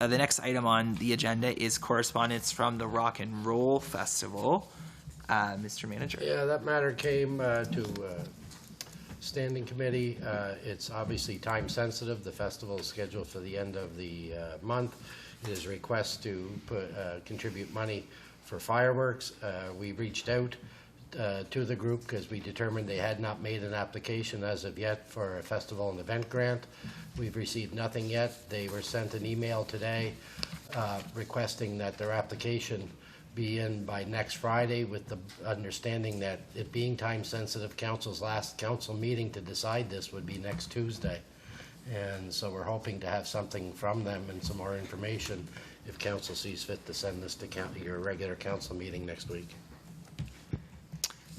The next item on the agenda is correspondence from the Rock and Roll Festival. Mr. Manager. Yeah, that matter came to standing committee. It's obviously time sensitive. The festival is scheduled for the end of the month. It is a request to contribute money for fireworks. We reached out to the group because we determined they had not made an application as of yet for a festival and event grant. We've received nothing yet. They were sent an email today requesting that their application be in by next Friday, with the understanding that it being time sensitive, council's last council meeting to decide this would be next Tuesday. And so we're hoping to have something from them and some more information if council sees fit to send this to your regular council meeting next week.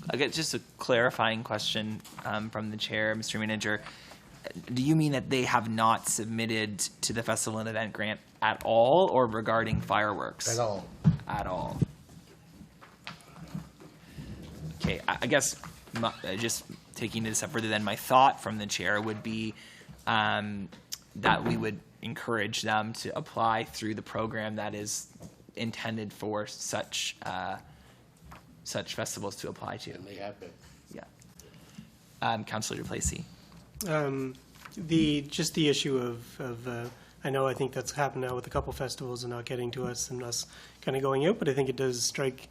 I get just a clarifying question from the chair, Mr. Manager. Do you mean that they have not submitted to the festival and event grant at all, or regarding fireworks? At all. At all. Okay, I guess just taking it a step further, then my thought from the chair would be that we would encourage them to apply through the program that is intended for such such festivals to apply to. And they have been. Yeah. Councillor Duplessis. Just the issue of I think that's happened now with a couple festivals and not getting to us and us kind of going out, but I think it does strike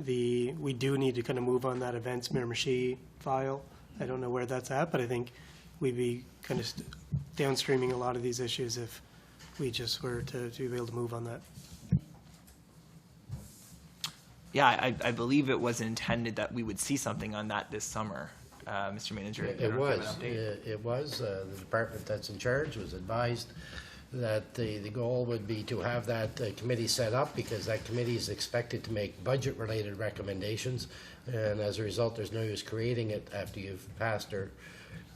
we do need to kind of move on that events Miramichi file. I don't know where that's at, but I think we'd be kind of downstreaming a lot of these issues if we just were to be able to move on that. Yeah, I believe it was intended that we would see something on that this summer, Mr. Manager. It was. The department that's in charge was advised that the goal would be to have that committee set up, because that committee is expected to make budget-related recommendations, and as a result, there's no use creating it after you've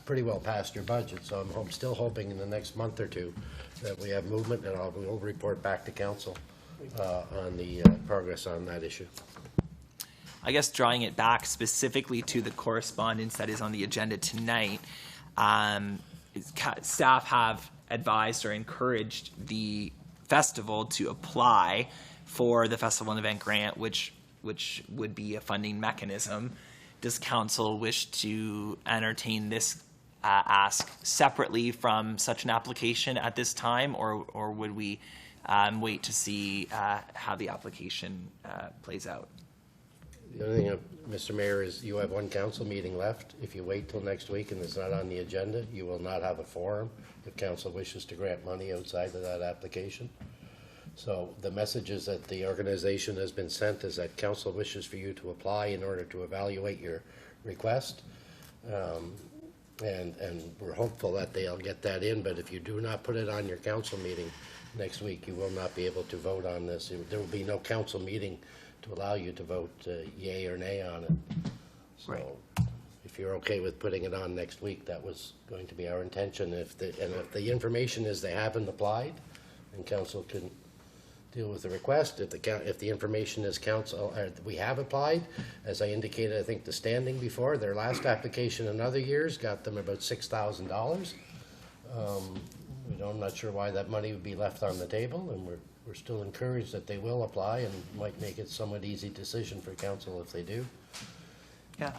pretty well passed your budget. So I'm still hoping in the next month or two that we have movement, and we'll report back to council on the progress on that issue. I guess drawing it back specifically to the correspondence that is on the agenda tonight, staff have advised or encouraged the festival to apply for the festival and event grant, which would be a funding mechanism. Does council wish to entertain this ask separately from such an application at this time, or would we wait to see how the application plays out? The only thing, Mr. Mayor, is you have one council meeting left. If you wait till next week and it's not on the agenda, you will not have a forum if council wishes to grant money outside of that application. So the messages that the organization has been sent is that council wishes for you to apply in order to evaluate your request. And we're hopeful that they'll get that in, but if you do not put it on your council meeting next week, you will not be able to vote on this. There will be no council meeting to allow you to vote yay or nay on it. So right. If you're okay with putting it on next week, that was going to be our intention. If the information is they haven't applied, then council can deal with the request. If the information is we have applied, as I indicated, I think the standing before, their last application in other years got them about $6,000. I'm not sure why that money would be left on the table, and we're still encouraged that they will apply, and might make it somewhat easy decision for council if they do. Yeah,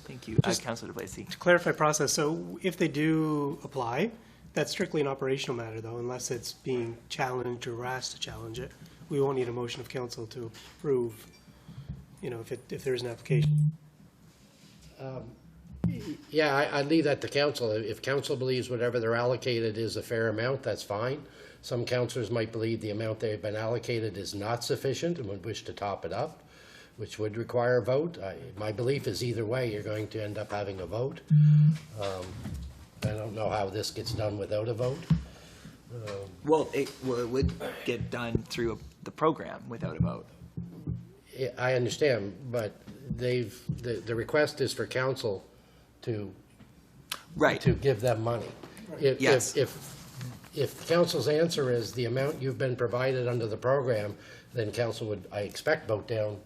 thank you. Councillor Duplessis. To clarify process, so if they do apply, that's strictly an operational matter, though, unless it's being challenged or we're asked to challenge it. We won't need a motion of council to approve, if there is an application. Yeah, I'd leave that to council. If council believes whatever they're allocated is a fair amount, that's fine. Some councillors might believe the amount they've been allocated is not sufficient and would wish to top it up, which would require a vote. My belief is either way, you're going to end up having a vote. I don't know how this gets done without a vote. Well, it would get done through the program without a vote. I understand, but the request is for council to give them money. Yes. If council's answer is the amount you've been provided under the program, then council would, I expect, vote down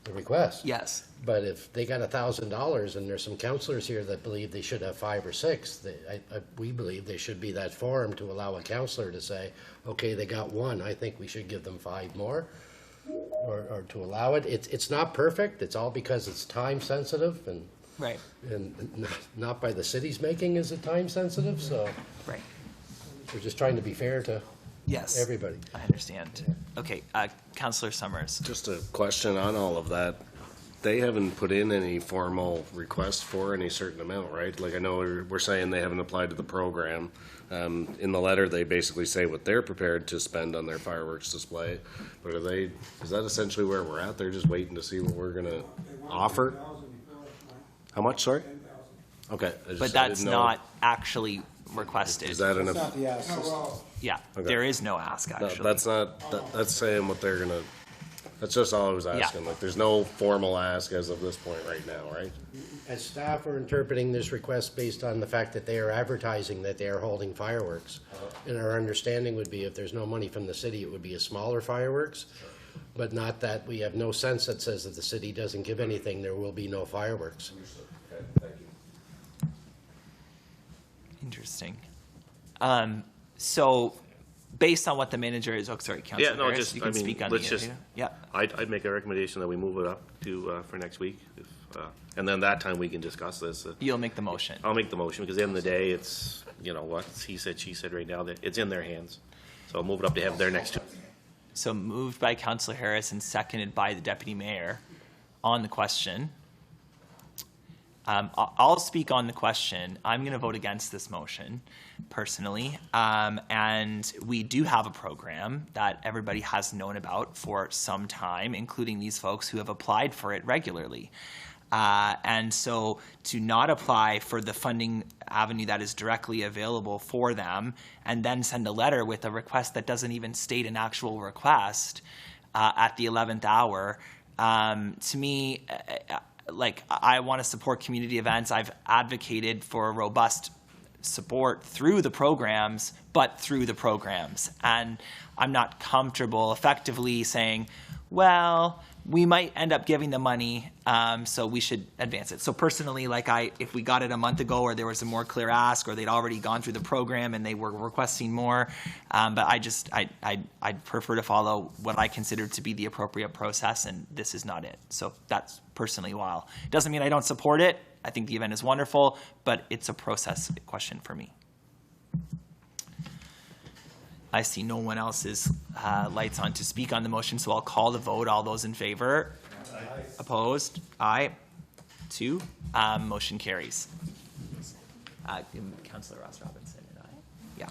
the request. Yes. But if they got $1,000 and there's some counselors here that believe they should have 5 or 6, we believe they should be that forum to allow a counselor to say, okay, they got 1, I think we should give them 5 more, or to allow it. It's not perfect. It's all because it's time sensitive, and Right. and not by the city's making is it time sensitive. So Right. we're just trying to be fair to Yes. everybody. I understand. Okay, Councillor Summers. Just a question on all of that. They haven't put in any formal request for any certain amount, right? Like I know we're saying they haven't applied to the program. In the letter, they basically say what they're prepared to spend on their fireworks display. But is that essentially where we're at? They're just waiting to see what we're gonna offer? How much, sorry? Okay. But that's not actually requested. Is that an? It's not the ask. Yeah, Okay. there is no ask, No, actually. that's not, that's saying what they're gonna, that's just all I was asking. Like, there's no formal ask as of this point right now, right? As staff are interpreting this request based on the fact that they are advertising that they are holding fireworks, and our understanding would be if there's no money from the city, it would be a smaller fireworks, but not that we have no sense that says if the city doesn't give anything, there will be no fireworks. Okay, thank you. Interesting. So, based on what the manager is, oh, sorry, Councillor Yeah, no, Harris, just, you I can mean, speak on let's the just, issue. Yeah, I'd make a recommendation that we move it up to, for next week. And then that time we can discuss this. you'll make the motion. I'll make the motion because at the end of the day, it's, you know what, he said, she said right now, that it's in their hands. So I'll move it up to have their next two. So moved by Councillor Harris and seconded by the Deputy Mayor on the question. I'll speak on the question. I'm going to vote against this motion personally. And we do have a program that everybody has known about for some time, including these folks who have applied for it regularly. And so to not apply for the funding avenue that is directly available for them and then send a letter with a request that doesn't even state an actual request at the 11th hour, to me, like, I want to support community events. I've advocated for a robust support through the programs, but through the programs. And I'm not comfortable effectively saying, well, we might end up giving the money, so we should advance it. So personally, like if we got it a month ago or there was a more clear ask or they'd already gone through the program and they were requesting more, but I'd prefer to follow what I consider to be the appropriate process, and this is not it. So that's personally why. It doesn't mean I don't support it. I think the event is wonderful, but it's a process question for me. I see no one else's lights on to speak on the motion, so I'll call the vote. All those in favor? Aye. Opposed? Aye. 2. Motion carries. Councillor Ross Robinson and I. Yeah.